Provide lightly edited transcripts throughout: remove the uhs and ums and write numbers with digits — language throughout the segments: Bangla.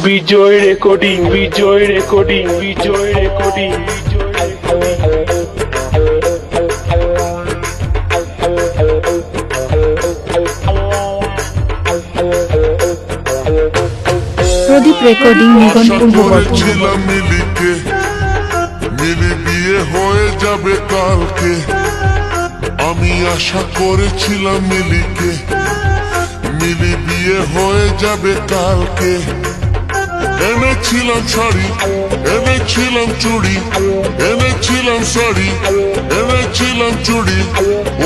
বিজয় রেকর্ডিং, বিজয় রেকর্ডিং, বিজয় রেকর্ডিং। প্রদীপ রেকর্ডিং, নিগন পূর্ব বর্ধমান। মিলি বিয়ে হয়ে যাবে কালকে, আমি আশা করেছিলাম মিলিকে, মিলি বিয়ে হয়ে যাবে কালকে। এনেছিলাম শাড়ি, এনেছিলাম চুড়ি, এনেছিলাম শাড়ি, এনেছিলাম চুড়ি,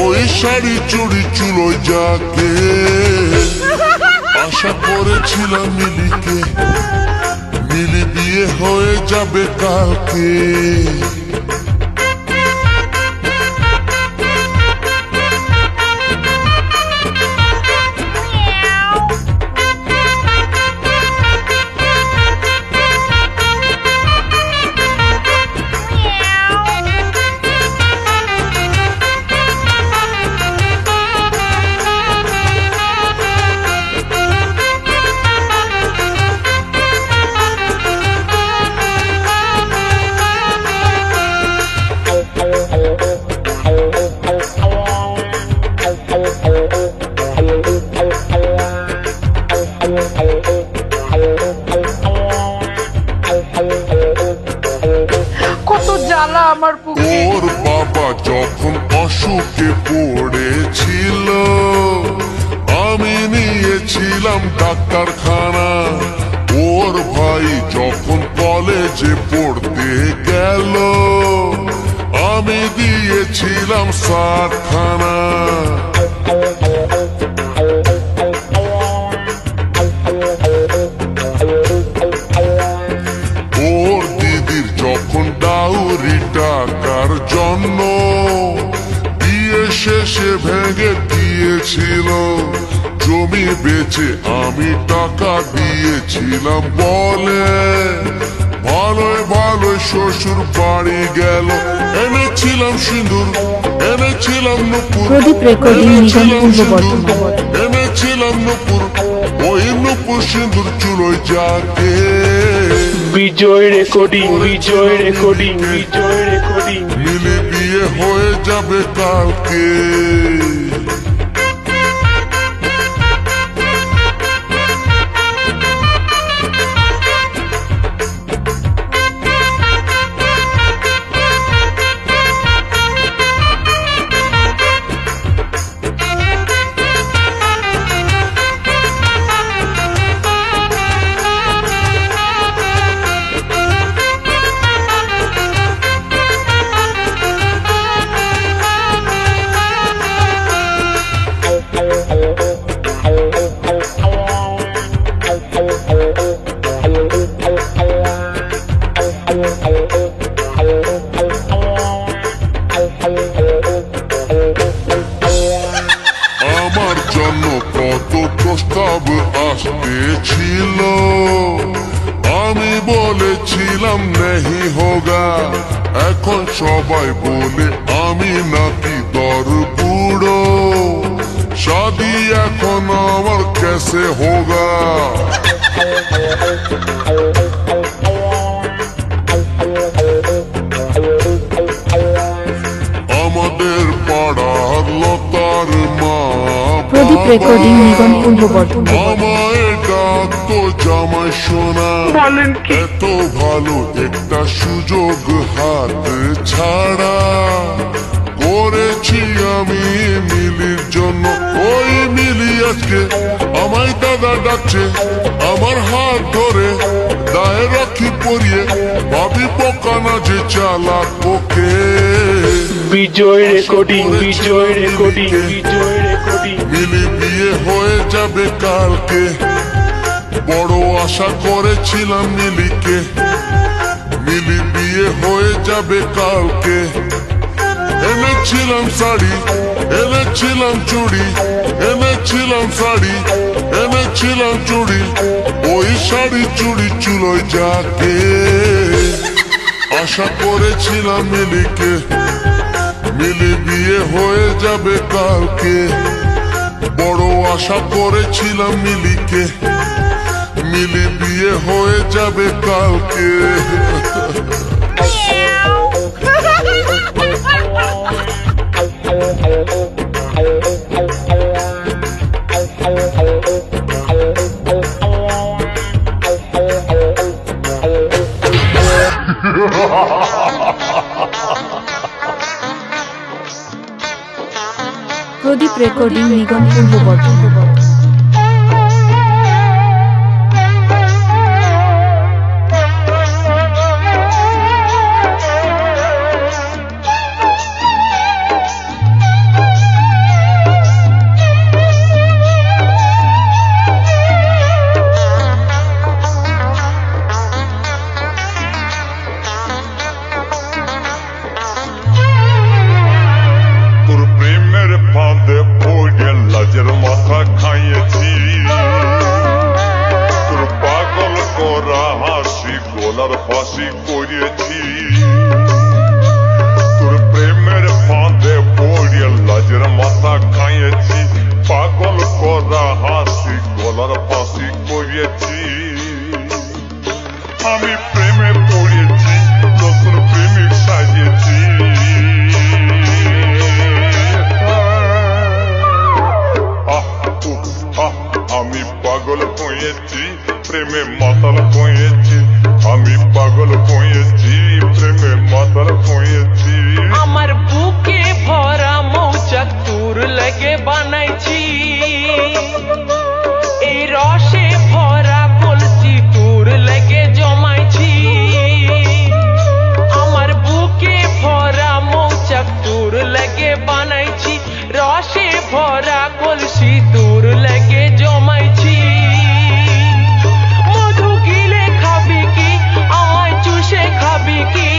ওই শাড়ি চুড়ি চুলোয় যাকে। আশা করেছিলাম মিলিকে, মিলি বিয়ে হয়ে যাবে কালকে। কত জ্বালা আমার বুকে। ওর বাবা যখন অসুখে পড়েছিল, আমি নিয়েছিলাম ডাক্তারখানা। ওর ভাই যখন কলেজে পড়তে গেল, আমি দিয়েছিলাম 60 খানা। ওর দিদির যখন ডাউরি টাকার জন্য বিয়ে শেষে ভেঙে দিয়েছিল, জমি বেচে আমি টাকা দিয়েছিলাম বলে ভালোই ভালোই শ্বশুর বাড়ি গেল। এনেছিলাম সিঁদুর, এনেছিলাম নুপুর, প্রদীপ রেকর্ডিং, নিগন পূর্ব বর্ধমান। এনেছিলাম নুপুর, ওই নুপুর সিঁদুর চুলোয় যাকে। বিজয় রেকর্ডিং, বিজয় রেকর্ডিং, বিজয় রেকর্ডিং। মিলি বিয়ে হয়ে যাবে কালকে। আমার জন্য কত প্রস্তাব আসতেছিল, আমি বলেছিলাম নেহি হোগা। এখন সবাই বলে আমি নাকি দর বুড়ো, শাদি এখন আমার কেসে হোগা। আমাদের পাড়ার লতার মা প্রদীপ রেকর্ডিং, নিগন পূর্ব বর্ধমান। আমায় ডাকতো জামাই সোনা, বলেন কি? এত ভালো একটা সুযোগ হাত ছাড়া করেছি আমি মিলির জন্য। ওই মিলি আজকে আমায় দাদা ডাকছে, আমার হাত ধরে দায়ে রাখি পরিয়ে, ভাবি বোকা না যে চালাক ওকে। বিজয় রেকর্ডিং, বিজয় রেকর্ডিং, বিজয় রেকর্ডিং। মিলি বিয়ে হয়ে যাবে কালকে, বড় আশা করেছিলাম মিলিকে, মিলি বিয়ে হয়ে যাবে কালকে। এনেছিলাম শাড়ি, এনেছিলাম চুড়ি, এনেছিলাম শাড়ি, এনেছিলাম চুড়ি, ওই শাড়ি চুড়ি চুলোয় যাকে। আশা করেছিলাম মিলিকে, মিলি বিয়ে হয়ে যাবে কালকে। বড় আশা করেছিলাম মিলিকে, মিলি বিয়ে হয়ে যাবে কালকে। প্রদীপ রেকর্ডিং নিগম পূর্ব বর্ধমান। লাজের মাথা খাইয়েছি তোর পাগল করা হাসি গলার ফাঁসি করিয়েছি তোর প্রেমের ফাঁদে পড়িয়ে লাজের মাথা খাইয়েছি পাগল করা হাসি গলার ফাঁসি করিয়েছি আমি প্রেমে পড়িয়েছি নতুন প্রেমিক সাজিয়েছি আমি পাগল হয়েছি প্রেমে মাতাল হয়েছি আমি পাগল হয়েছি প্রেমে মাতাল হয়েছি আমার বুকে ভরা মৌচাক তোর লাগে বানাইছি এই রসে ভরা কলসি তোর লাগে জমাইছি আমার বুকে ভরা মৌচাক তোর লাগে বানাইছি রসে ভরা কলসি তোর লাগে জমাইছি মধু গিলে খাবি কি আমায় চুষে খাবি কি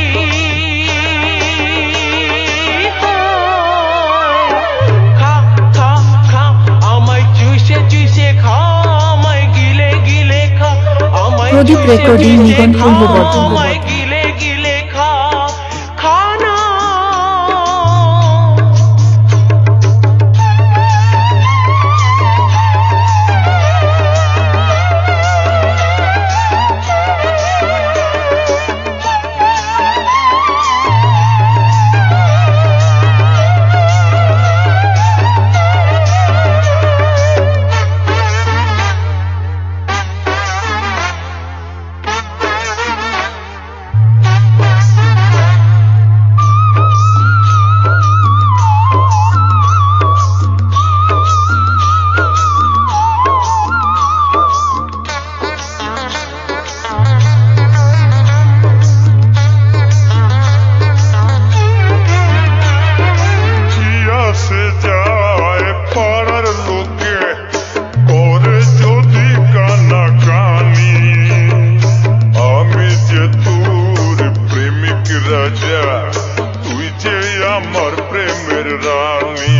খা খা খা আমায় চুষে চুষে খা আমায় গিলে গিলে খা আমায় প্রদীপ রেকর্ডিং নিগম পূর্ব বর্ধমান। আমায় গিলে গিলে খা খা না তুই যে আমার প্রেমের রানী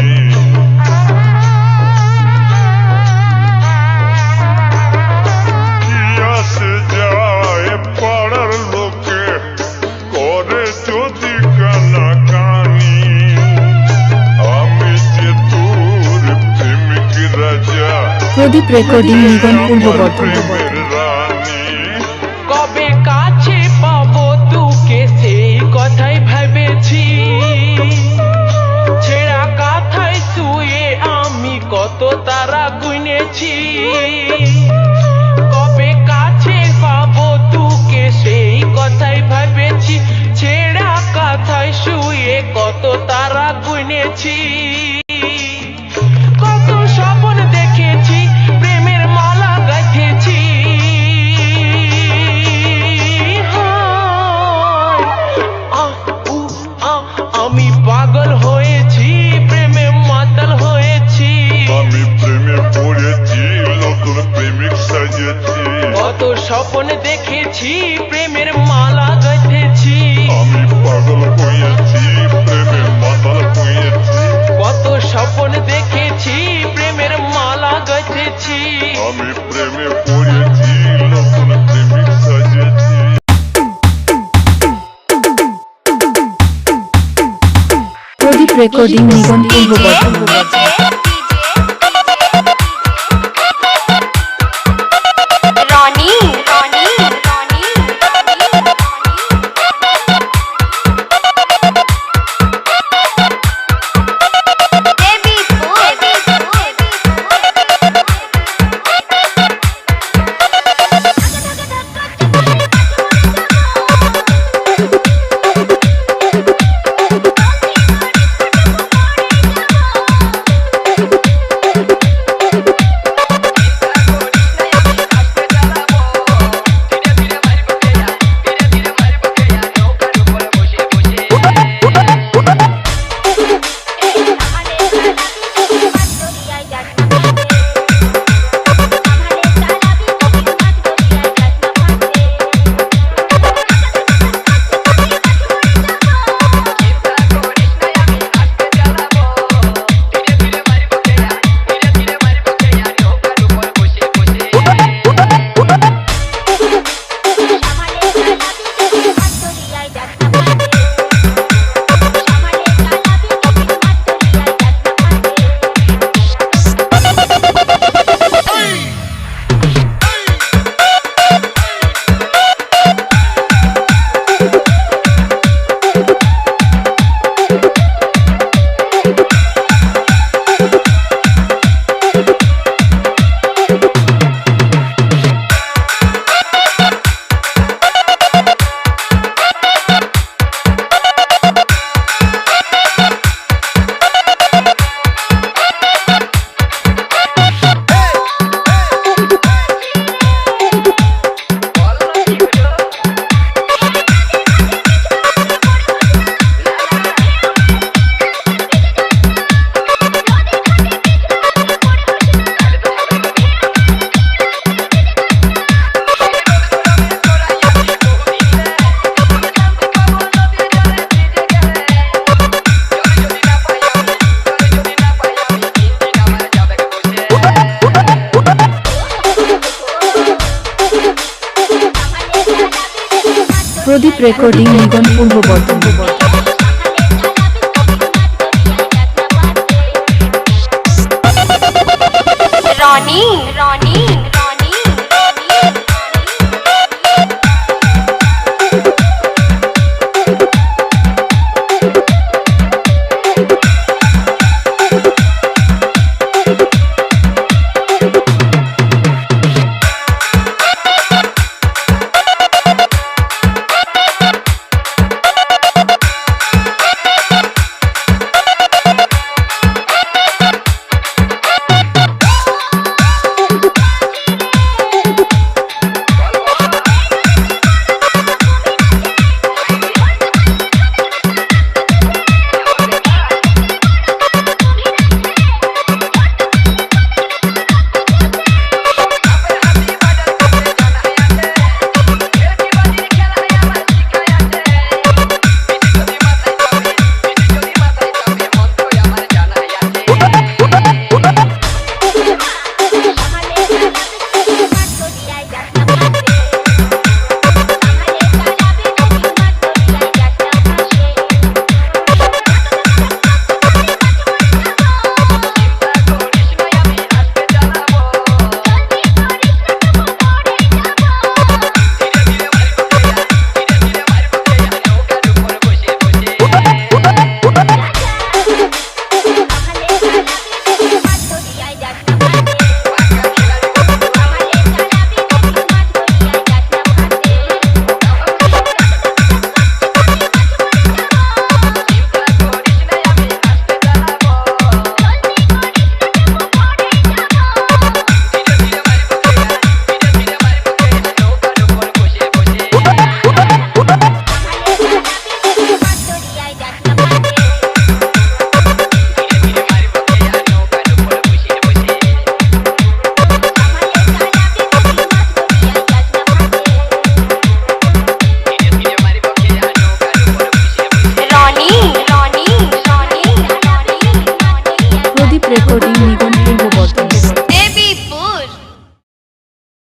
কি আসে যায় পাড়ার লোকে করে যদি কানা কানি আমি যে তোর প্রেমিক রাজা প্রদীপ রেকর্ডিং নিগম পূর্ব বর্ধমান। প্রেমের রানী কবে কাছে পাবো তোকে সেই কথাই ভেবেছি ছেঁড়া কাঁথায় শুয়ে আমি কত তারা গুনেছি কবে কাছে পাবো তোকে সেই কথাই ভেবেছি ছেঁড়া কাঁথায় শুয়ে কত তারা গুনেছি কত স্বপ্ন দেখেছি প্রেমের মালা গাঁথেছি আমি পাগল হয়েছি প্রেমে মাতাল হয়েছি আমি প্রেমে পড়েছি নতুন প্রেমিক সাজিয়েছি কত স্বপ্ন দেখেছি প্রেমের মালা গাঁথেছি আমি পাগল হয়েছি প্রেমে মাতাল হয়েছি কত স্বপ্ন দেখেছি প্রেমের মালা গাঁথেছি আমি প্রেমে পড়েছি নতুন প্রেমিক সাজিয়েছি প্রদীপ রেকর্ডিং নিগম পূর্ব বর্ধমান। রনি রেকর্ডিং নিগম পূর্ব বর্ধমান।